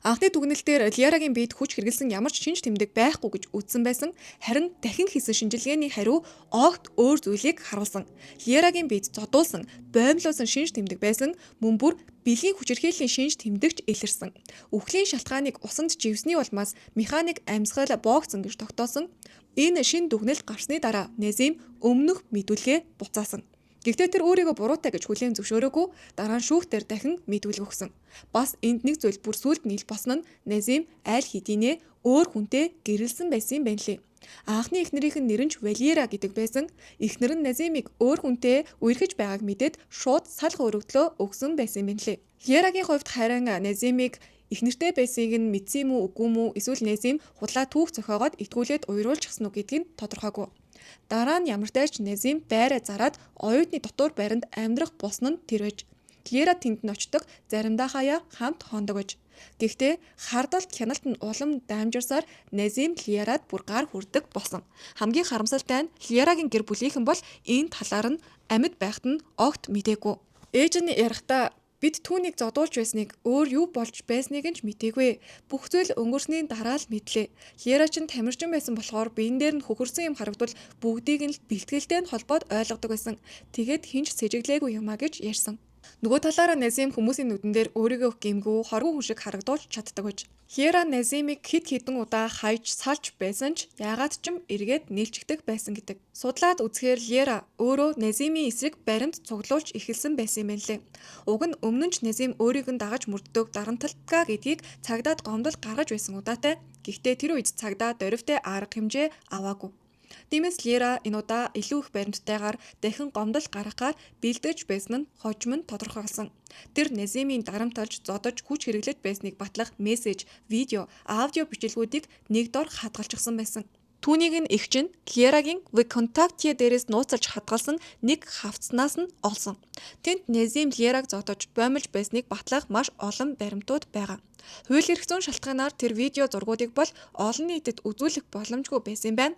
Анхны дүгнэлтээр Лерагийн биед хүч хэрэгэлсэн ямар ч шинж тэмдэг байхгүй гэж үзсэн байсан. Харин дахин хийсэн шинжилгээний хариу огт өөр зүйлийг харуулсан. Лерагийн биед зодуулсан, боомлуулсан шинж тэмдэг байсан. Мөн бүр бэлгийн хүчирхийллийн шинж тэмдэгч илэрсэн. Үхлийн шалтгааныг усанд живсний улмаас механик амьсгал боогцсон гэж тогтоосон. Энэ шин дүгнэлт гарсны дараа Назим өмнөх мэдүүлгээ буцаасан. Гэхдээ тэр өөрийгөө буруутай гэж хүлээн зөвшөөрөөгүй дараа нь шүүхтэр дахин мэдүүлэг өгсөн. Бас энд нэг зүйл бүр сүлд нийл босно нь Назим аль хэдийнэ өөр хүнтэй гэрэлсэн байсан юм байна лээ. Анхны эхнэрийнх нь нэр нь Валера гэдэг байсан. Эхнэр нь Назимыг өөр хүнтэй үерхэж байгааг мэдээд шууд салах өргөдлөө өгсөн байсан юм байна лээ. Лерагийн хувьд харин Назимыг эхнэртэй байсыг нь мэдсэн юм уу үгүй мүү эсвэл Назим худлаа түүх зохиогоод итгүүлээд уйруулчихсан уу гэдгийг тодорхойгүй. Дараа нь ямартай ч Назим байраа зараад оюутны дотор байранд амьдрах болсон нь тэр байж. Лера тэнд нь очдог, заримдаа хаяа хамт хондог байж. Гэхдээ хардалт хяналт нь улам дамжирсаар Назим Лерад бүр гар хүрдэг болсон. Хамгийн харамсалтай нь Лерагийн гэр бүлийнхэн бол энэ талаар нь амьд байхад нь огт мэдээгүй. Ээж нь ярихдаа бид түүнийг зодуулж байсныг өөр юу болж байсныг нь ч мэдээгүй. Бүх зүйл өнгөрсний дараа л мэдлээ. Лера ч тамирчин байсан болохоор биен дээр нь хөхөрсөн юм харагдвал бүгдийг нь бэлтгэлтэй нь холбоод ойлгодог байсан. Тэгээд хинч сэжиглээгүй юмаа гэж ярьсан. Нөгөө талаараа Назим хүмүүсийн нүдэн дээр өөрийгөө гэмгүй, хоргүй хүн шиг харагдуулж чаддаг гэж. Лера Назимыг хэд хэдэн удаа хайж салж байсан ч яагаад ч юм эргээд нээлчигдэх байсан гэдэг. Судлаад үзэхээр Лера өөрөө Назимийн эсрэг баримт цуглуулж эхэлсэн байсан юм лээ. Уг нь өмнө нь ч Назим өөрийг нь дагаж мөрддөг дарамталтгаа гэдгийг цагдаад гомдол гаргаж байсан удаатай. Гэхдээ тэр үед цагдаа дөрвтэй арга хэмжээ аваагүй. Тиймээс Лера энэ удаа илүү их баримттайгаар дахин гомдол гаргахаар бэлдэж байсан нь хожим нь тодорхойлсон. Тэр Назимийн дарамталж зодож хүч хэрэглэж байсныг батлах мессеж, видео, аудио бичлэгүүдийг нэг дор хадгалчихсан байсан. Түүнийг нь эгч нь Лерагийн WeContact дээрээс нууцлж хадгалсан нэг хавцнаас нь олсон. Тэнд Назим Лераг зодож боомлж байсныг батлах маш олон баримтууд байгаа. Хууль эрх зүйн шалтгаанаар тэр видео зургуудыг бол олон нийтэд үзүүлэх боломжгүй байсан юм байна.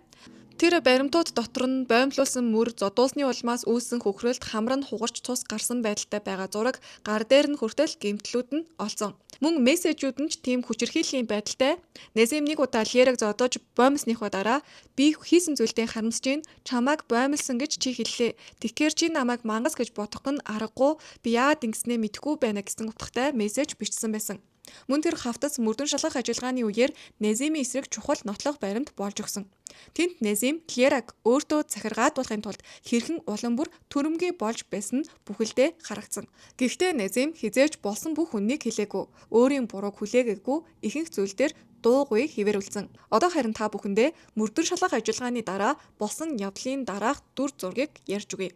Тэр баримтууд дотор нь боомлуулсан мөр зодуулсны улмаас үүссэн хөхрөлт хамар нь хугарч цус гарсан байдалтай байгаа зураг гар дээр нь хүртэл гэмтлүүд нь олсон. Мөн мессежүүд нь ч тийм хүчирхийллийн байдалтай. Назим нэг удаа Лераг зодож боомлсныхоо дараа би хийсэн зүйлдээ харамсаж байна. Чамайг боомлсон гэж чи хэллээ. Тэгэхээр чи намайг мангас гэж бодох нь аргагүй. Би яагаад ингэснээ мэдэхгүй байна гэсэн утгатай мессеж бичсэн байсан. Мөн тэр хавтас мөрдөн шалгах ажиллагааны үеэр Назимийн эсрэг чухал нотлох баримт болж өгсөн. Тэнд Назим Лераг өөртөө захиргаадуулахын тулд хэрхэн улам бүр түрэмгий болж байсан нь бүхэлдээ харагдсан. Гэхдээ Назим хизээч болсон бүх үннийг хэлээгүй, өөрийн бурууг хүлээгээгүй ихэнх зүйл дээр дуугүй хിവэрүүлсэн. Одоо харин та бүхэндээ мөрдөн шалгах ажиллагааны дараа болсон явдлын дараах дүр зургийг ярьж өгье.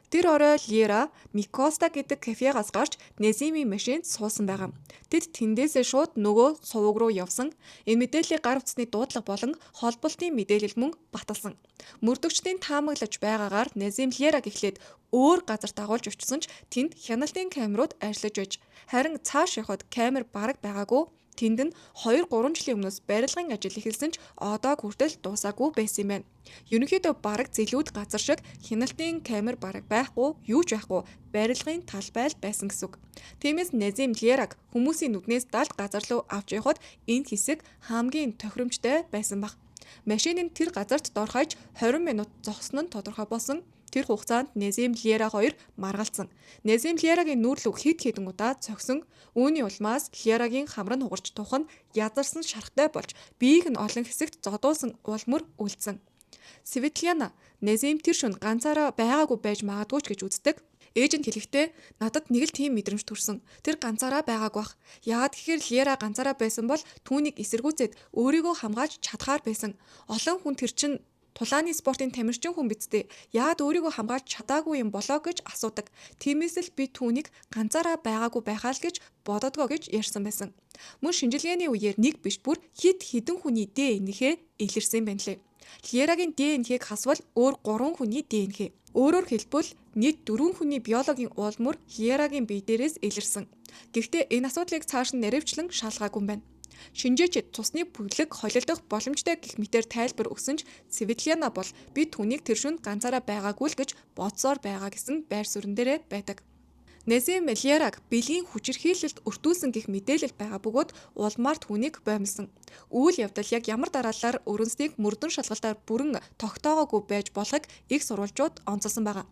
Тэр орой Лера Микоста гэдэг кафегаас гарч Назимийн машинд суусан байгаа. Тэд тэндээсээ шууд нөгөө сувг руу явсан. Энэ мэдээллийг гар утасны дуудлага болон холболтын мэдээлэл мөн баталсан. Мөрдөгчдийн таамаглаж байгаагаар Назим Лераг эхлээд өөр газар дагуулж очсон ч тэнд хяналтын камерууд ажиллаж байж. Харин цааш явхад камер бараг байгаагүй. Тэнд нь 2-3 жилийн өмнөөс барилгын ажил эхэлсэн ч одоо хүртэл дуусаагүй байсан юм байна. Ерөнхийдөө бараг зэлүүд газар шиг хяналтын камер бараг байхгүй, юу ч байхгүй, барилгын талбайл байсан гэсэн үг. Тиймээс Назим Лераг хүмүүсийн нүднээс далд газар руу авч явхад энэ хэсэг хамгийн тохиромжтой байсан баг. Машин нь тэр газарт дорхойж 20 минут зогсон нь тодорхой болсон. Тэр хугацаанд Назим Лера хоёр маргалцсан. Назим Лерагийн нүүрлөг хэд хэдэн удаа цогсон. Үүний улмаас Лерагийн хамран хугарч тухан язарсан шархтай болж биеийг нь олон хэсэгт зодуулсан улмөр үлдсэн. Светлана Назим тэр шөнө ганцаараа байгаагүй байж магадгүй ч гэж үздэг. Ээж нь хэлэхдээ надад нэг л тийм мэдрэмж төрсөн. Тэр ганцаараа байгаагүй бах. Яагаад гэхээр Лера ганцаараа байсан бол түүнийг эсэргүүцээд өөрийгөө хамгаалж чадхаар байсан. Олон хүн тэр чинь тулааны спортын тамирчин хүн бидтэй. Яагаад өөрийгөө хамгаалж чадаагүй юм болоо гэж асуудаг. Тиймээс л би түүнийг ганцаараа байгаагүй байхаа л гэж бододгоо гэж ярьсан байсан. Мөн шинжилгээний үеэр нэг биш бүр хэд хэдэн хүний ДНХ илэрсэн байна лээ. Лерагийн ДНХ-г хасвал өөр 3 хүний ДНХ. Өөрөөр хэлбэл нийт 4 хүний биологийн уулмөр Лерагийн бие дээрээс илэрсэн. Гэхдээ энэ асуудлыг цааш нь наривчлан шалгаагүй юм байна. Шинжээчид цусны бүлэг холилдох боломжтой гэх мэтээр тайлбар өгсөн ч Светлана бол би түүнийг тэр шөнө ганцаараа байгаагүй л гэж бодсоор байгаа гэсэн байр суурин дээрээ байдаг. Назим Лераг бэлгийн хүчирхийлэлд өртүүлсэн гэх мэдээлэл байгаа бөгөөд улмаар түүнийг боомлсон. Үйл явдал яг ямар дараалалаар өрнөснийг мөрдөн шалгалтаар бүрэн тогтоогоогүй байж болохыг их сурвалжууд онцолсон байгаа.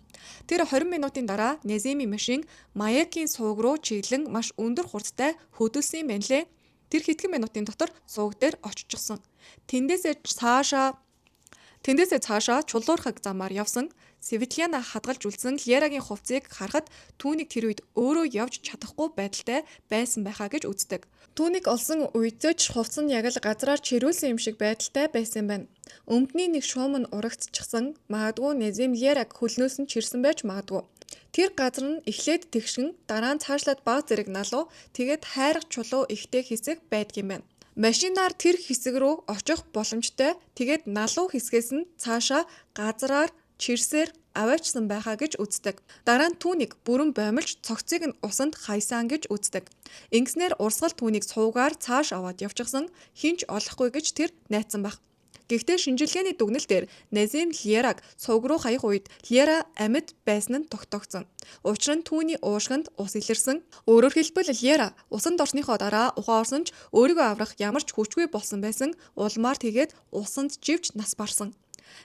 Тэр 20 минутын дараа Назимийн машин Маякийн сувг руу чиглэн маш өндөр хурдтай хөдөлсөн юм байна лээ. Тэр хэдхэн минутын дотор сувг дээр оччихсон. Тэндээсээ цаашаа чулуурхаг замаар явсан. Светлана хадгалж үлдсэн Лерагийн хувцсыг харахад түүнийг тэр үед өөрөө явж чадахгүй байдалтай байсан байхаа гэж үздэг. Түүнийг олсон үедч хувцс нь яг л газраар чирүүлсэн юм шиг байдалтай байсан байна. Өмдний нэг шуум нь урагдчихсан. Магадгүй Назим Лераг хөлнөөс нь чирсэн байж магадгүй. Тэр газар нь эхлээд тэгшин дараа нь цаашлаад баг зэрэг налуу тэгээд хайрах чулуу ихтэй хэсэг байдгийм байна. Машинаар тэр хэсэг рүү очих боломжтой. Тэгээд налуу хэсгээс нь цаашаа газраар чирсээр аваачсан байхаа гэж үздэг. Дараа нь түүнийг бүрэн боомлж цогцыг нь усанд хаясан гэж үздэг. Ингэснээр урсгал түүнийг суугаар цааш аваад явчихсан хинч олохгүй гэж тэр найдсан баг. Гэхдээ шинжилгээний дүгнэлтээр Назим Лераг сувг руу хаях үед Лера амьд байсан нь тогтоогдсон. Учир нь түүний уушгинд ус илэрсэн. Өөрөөр хэлбэл Лера усанд орсныхоо дараа ухаан орсон ч өөрийгөө аврах ямар ч хүчгүй болсон байсан. Улмаар тэгээд усанд живж нас барсан.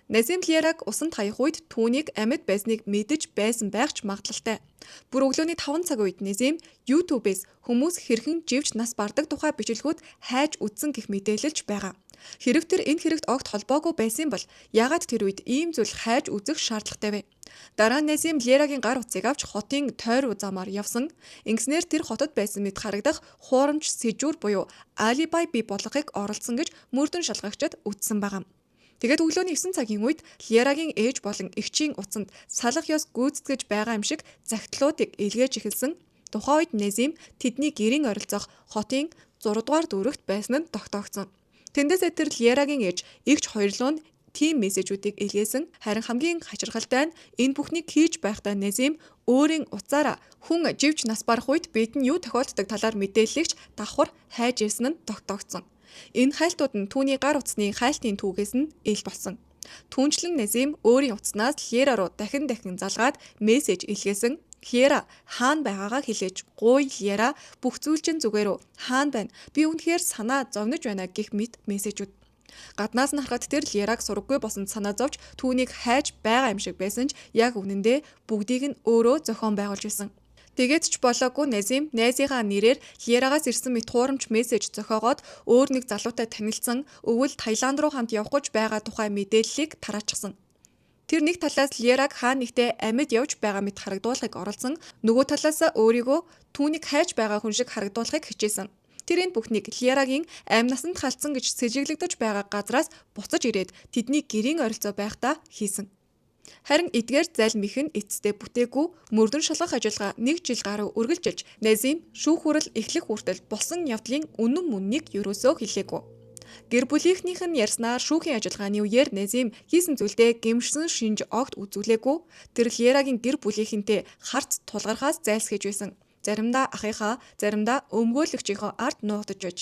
Назим Лераг усанд хаях үед түүнийг амьд байсныг мэдэж байсан байх ч магадлалтай. Бүр өглөөний 5 цаг үед Назим YouTube-ээс хүмүүс хэрхэн живж нас бардаг тухай бичлэгүүд хайж үзсэн гэх мэдээлэлж байгаа. Хэрэг тэр энэ хэрэгт огт холбоогүй байсан бол яагаад тэр үед ийм зүйл хайж үзэх шаардлагатай вэ? Дараа нь Назим Лерагийн гар утсыг авч хотын тойруу замаар явсан. Ингэснээр тэр хотод байсан мэт харагдах хуурамч сэжүүр буюу алибай бий болгохыг оролцсон гэж мөрдөн шалгагчид үздсэн байгаа. Тэгээд өглөөний 9 цагийн үед Лерагийн ээж болон эгчийн утсанд салах ёс гүйцэтгэж байгаа юм шиг загтлуудыг илгээж эхэлсэн. Тухайн үед Назим тэдний гэрийн оролцох хотын 6 дугаар дүүрэгт байсан нь тогтоогдсон. Тэндээсээ тэр Лерагийн ээж эгч хоёрлоо нь тийм мессежүүдийг илгээсэн. Харин хамгийн хачирхалтай нь энэ бүхнийг хийж байхдаа Назим өөрийн утсаараа хүн живж нас барах үед бид нь юу тохиолддог талаар мэдээллийгч давхар хайж ирсэн нь тогтоогдсон. Энэ хайлтууд нь түүний гар утасны хайлтын түүгээс нь ил болсон. Түүнчлэн Назим өөрийн утаснаас Лера руу дахин залгаад мессеж илгээсэн. Лера хаана байгаагаа хэлээж гуй Лера бүх зүйл чинь зүгээрөө хаана байна? Би үнэхээр санаа зовнож байна гэх мэт мессежүүд. Гаднаас нь харахад тэр Лераг сургаггүй босон санаа зовж түүнийг хайж байгаа юм шиг байсан ч яг үнэндээ бүгдийг нь өөрөө зохион байгуулж байсан. Тэгээд ч болоогүй Назим найзынхаа нэрээр Лерагаас ирсэн мэт хуурамч мессеж зохиогоод өөр нэг залуутай танилцсан өвөл Таиланд руу хамт явах гэж байгаа тухай мэдээллийг тараачихсан. Тэр нэг талаас Лераг хаа нэгтээ амьд явж байгаа мэт харагдуулахыг оролцсон, нөгөө талаас өөрийгөө түүнийг хайж байгаа хүн шиг харагдуулахыг хичээсэн. Тэр энэ бүхнийг Лерагийн амь насанд халтсан гэж сэжиглэгдэж байгаа газраас буцаж ирээд тэдний гэрийн ойролцоо байхдаа хийсэн. Харин эдгээр залим их нь эцэстээ бүтээгүй мөрдөн шалгах ажиллагаа 1 жил гаруй үргэлжилж Назим шүүх хүрэл эхлэх хүртэл болсон явдлын үнэн мөннийг ерөөсөө хэлээгүй. Гэр бүлийнхнийх нь ярьснаар шүүхийн ажиллагааны үеэр Назим хийсэн зүйлдээ гэмшсэн шинж огт үзүүлээгүй. Тэр Лерагийн гэр бүлийнхэнтэй харц тулгархаас зайлсхийж байсан. Заримдаа ахыхаа, заримдаа өмгөөлөгчийнхөө ард нуугдаж байж.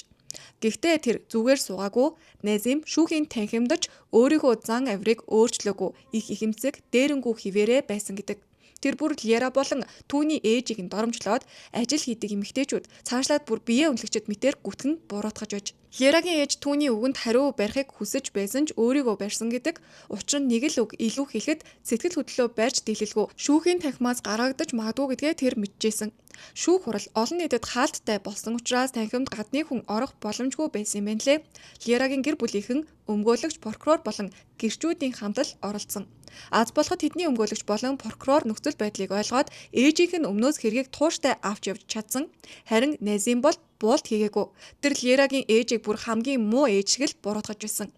Гэхдээ тэр зүгээр суугаагүй Назим шүүхийн танхимдаж өөрийнхөө зан авирыг өөрчлөөгүй их ихэмцэг дээрэнгүү хിവэрэ байсан гэдэг. Тэр бүр Лера болон түүний ээжийг нь доромжлоод ажил хийдэг эмэгтэйчүүд цаашлаад бүр биеэ үнэлэгчэд мэтэр гүтгэн буруутгаж байж. Лерагийн ээж түүний үгэнд хариу барихыг хүсэж байсан ч өөрийгөө барьсан гэдэг. Учир нь нэг л үг илүү хэлэхэд сэтгэл хөдлөлөө барьж дийлэлгүй шүүхийн танхимаас гаргагдаж магадгүй гэдгээ тэр мэдчихсэн. Шүүх хурал олон нийтэд хаалттай болсон учраас танхимд гадны хүн орох боломжгүй байсан юм байна лээ. Лерагийн гэр бүлийнхэн өмгөөлөгч, прокурор болон гэрчүүдийн хамтал оролцсон. Аз болоход тэдний өмгөөлөгч болон прокурор нөхцөл байдлыг ойлгоод ээжийнх нь өмнөөс хэргийг тууштай авч явж чадсан. Харин Назим бол буулт хийгээгүй. Тэр Лерагийн ээжийг бүр хамгийн муу ээж шиг л буруутгаж байсан.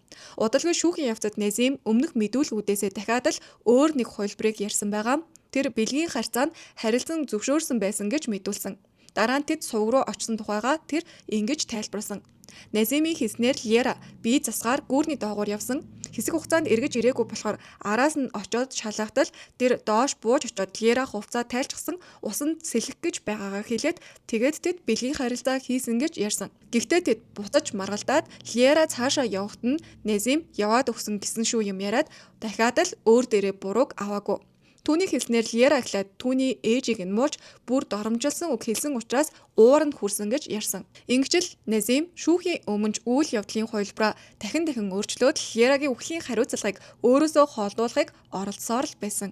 Удалгүй шүүхийн явцад Назим өмнөх мэдүүлгүүдээсээ дахиад л өөр нэг хувилбарыг ярьсан байгаа. Тэр бэлгийн харьцаанд харилцан зөвшөөрсөн байсан гэж мэдүүлсэн. Дараа нь тэд сувг руу очсон тухайга тэр ингэж тайлбарласан. Назимийн хэлснээр Лера бие засгаар гүүрний доогуур явсан. Хэсэг хугацаанд эргэж ирээгүй болохоор араас нь очоод шалгахтал тэр доош бууж очоод Лера хувцаа тайлчсан усанд сэлэх гэж байгаагаа хэлээд тэгээд тэд бэлгийн харилцаа хийсэн гэж ярьсан. Гэхдээ тэд буцаж маргалдаад Лера цаашаа явахт нь Назим яваад өгсөн гэсэн шүү юм яриад дахиад л өөр дээрээ бурууг аваагүй. Түүний хэлснээр Лера эхлээд түүний ээжийг нь муулж бүр доромжилсан үг хэлсэн учраас ууранд хүрсэн гэж ярьсан. Ингэжл Назим шүүхийн өмнө үйл явдлын хувилбараа дахин өөрчлөөд Лерагийн үхлийн хариуцлагыг өөрөөсөө холдуулахыг оролдсоор л байсан.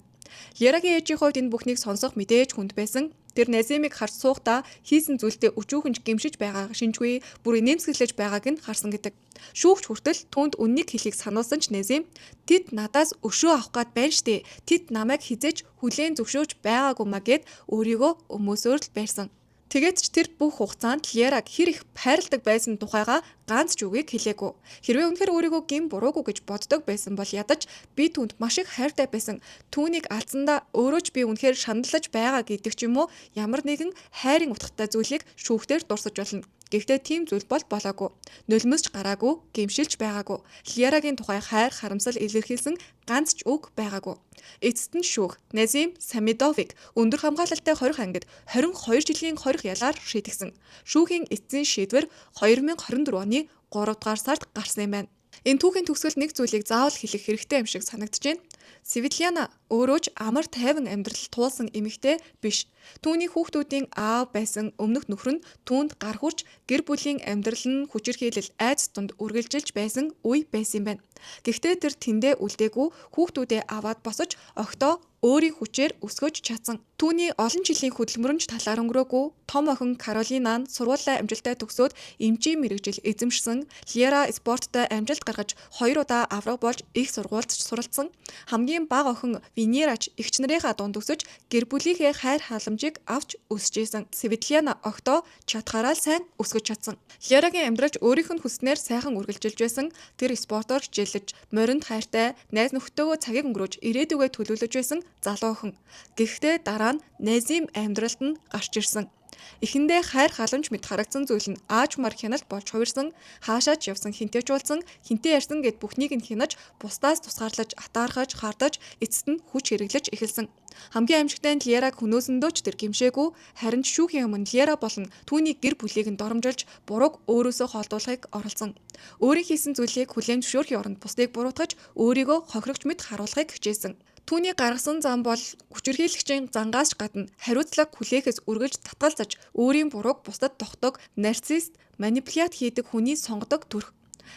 Лерагийн ээжийн хувьд энэ бүхнийг сонсох мэдээж хүнд байсан. Тэр Назимыг харж суухдаа хийсэн зүйлдээ өчүүхэнж гэмшиж байгааг шинжгүй бүр инээмсэглэж байгааг нь харсан гэдэг. Шүүгч хүртэл түүнд үннийг хэлхийг сануулсан ч Назим тэд надаас өшөө авах гээд байна штэ. Тэд намайг хизээж хүлээн зөвшөөрч байгаагүй маа гэд өөрийгөө өмөөсөөр л байрсан. Тэгээд ч тэр бүх хугацаанд Лераг хэр их хайрладаг байсан тухайга ганц ч үгийг хэлээгүй. Хэрвээ үнэхээр өөрийгөө гин буруугүй гэж боддог байсан бол ядаж би түүнд маш их хайртай байсан. Түүнийг алдсандаа өөрөө ч би үнэхээр шаналлаж байгаа гэдэг ч юм уу ямар нэгэн хайрын утгатай зүйлийг шүүхтээр дурсаж болно. Гэхдээ тийм зүйл бол болоогүй. Нулимсч гараагүй, гэмшилж байгаагүй. Лерагийн тухай хайр, харамсал илэрхийлсэн ганц ч үг байгаагүй. Эцэст нь шүүх Назим Самидовыг өндөр хамгаалалттай хорих ангид 22 жилийн хорих ялаар шийдэгсэн. Шүүхийн эцсийн шийдвэр 2024 оны 3 дугаар сард гарсан юм байна. Энэ түүхийн төгсгөл нэг зүйлийг заавал хэлэх хэрэгтэй юм шиг санагдаж байна. Светлана өөрөө ч амар тайван амьдрал туулсан эмэгтэй биш. Түүний хүүхдүүдийн аав байсан өмнөх нөхөр нь түүнд гар хүрч гэр бүлийн амьдрал нь хүчирхийлэл айц тунд үргэлжилж байсан үе байсан юм байна. Гэхдээ тэр тэндээ үлдээгүй хүүхдүүдээ аваад босож огтоо өөрийн хүчээр өсгөж чадсан. Түүний олон жилийн хөдөлмөрөмж талаар өнгөрөөгүй том охин Каролина нь сургуулаа амжилттай төгсөөд эмчийн мэргэжил эзэмшсэн. Лера спорттой амжилт гаргаж 2 удаа авраг болж их сургуульд суралцсан. Хамгийн бага охин Венерач эгч нарынхаа дунд өсөж гэр бүлийнхээ хайр халамжийг авч өсөж исэн. Светлана октоо чадхаараа сайн өсгөж чадсан. Лерагийн амьдралч өөрийнх нь хүснээр сайхан үргэлжилж байсан. Тэр спортоор хичээлж, моринд хайртай, найз нөхдөөгөө цагийг өнгөрөөж ирээдүгөө төлөвлөж байсан залуу охин. Гэхдээ дараа нь Назим амьдралд нь гарч ирсэн. Эхэндээ хайр халамж мэт харагдсан зүйл нь аажмаар хяналт болж хувирсан, хаашаач явсан хинтээ чуулсан, хинтээ ярьсан гэд бүхнийг нь хянаж, бусдаас тусгаарлаж, атаархаж, хардаж, эцэст нь хүч хэрэглэж эхэлсэн. Хамгийн аимшигтай нь Лераг хөнөөсөндөө ч тэр гимшээгүй, харин шүүхийн өмнө Лера болон түүний гэр бүлийг нь доромжилж, бурууг өөрөөсөө холдуулахыг оролцсон. Өөрийн хийсэн зүйлийг хүлээн зөвшөөрхийн оронд бусдыг буруутгаж, өөрийгөө хохирогч мэт харуулахыг хичээсэн. Түүний гаргасан зам бол хүчирхийлэгчийн зангаас гадна хариуцлага хүлээхээс үргэлж татгалзаж өөрийн бурууг бусдад тогтоог нарцисст манипуляц хийдэг хүний сонгодог төрх.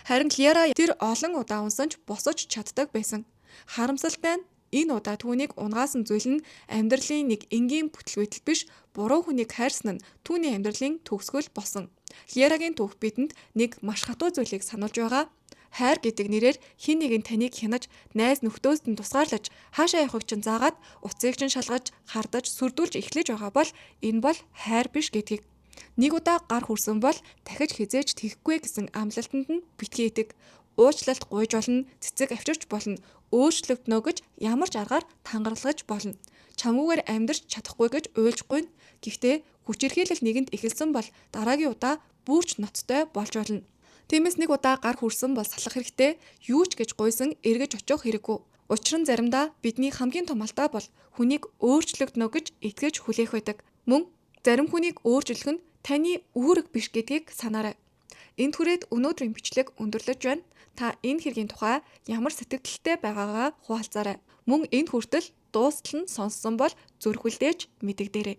Харин Лера тэр олон удаа унсан ч босож чаддаг байсан. Харамсалтай нь энэ удаа түүнийг унгаасан зүйл нь амьдралын нэг энгийн бүтлгүйтэл биш, буруу хүнийг хайрсан нь түүний амьдралын төгсгөл болсон. Лерагийн түүх бидэнд нэг маш хатуу зүйлийг сануулж байгаа. Хайр гэдэг нэрээр хэн нэгэн таныг хянаж, найз нөхдөөс нь тусгаарлаж, хаашаа явахыг чинь заагаад, уцыг чинь шалгаж, хардаж, сүрдүүлж эхлэж байгаа бол энэ бол хайр биш гэдгийг. Нэг удаа гар хүрсэн бол дахиж хизээж тийхгүй гэсэн амлалтанд нь битгий идэг. Уучлалт гуйж болно, цэцэг авчирч болно, өөрчлөгднө гэж ямар ч аргаар тангарлагж болно. Чамгүйгээр амьдрч чадахгүй гэж уйлжгүй. Гэхдээ хүчирхийлэл нэгэнд эхэлсэн бол дараагийн удаа бүрч ноцтой болж болно. Тиймээс нэг удаа гар хүрсэн бол салах хэрэгтэй, юу ч гэж гуйсан эргэж очих хэрэггүй. Учир нь заримдаа бидний хамгийн том алдаа бол хүнийг өөрчлөгднө гэж итгэж хүлээх байдаг. Мөн зарим хүнийг өөрчлөх нь таны үүрэг биш гэдгийг санаарай. Энд хүрээд өнөөдрийн бичлэг өндөрлөж байна. Та энэ хэргийн тухай ямар сэтгэлдээ байгаагаа хуваалцаарай. Мөн энэ хүртэл дуустал нь сонссон бол зүрхвэлдээж мэдэгдээрэй.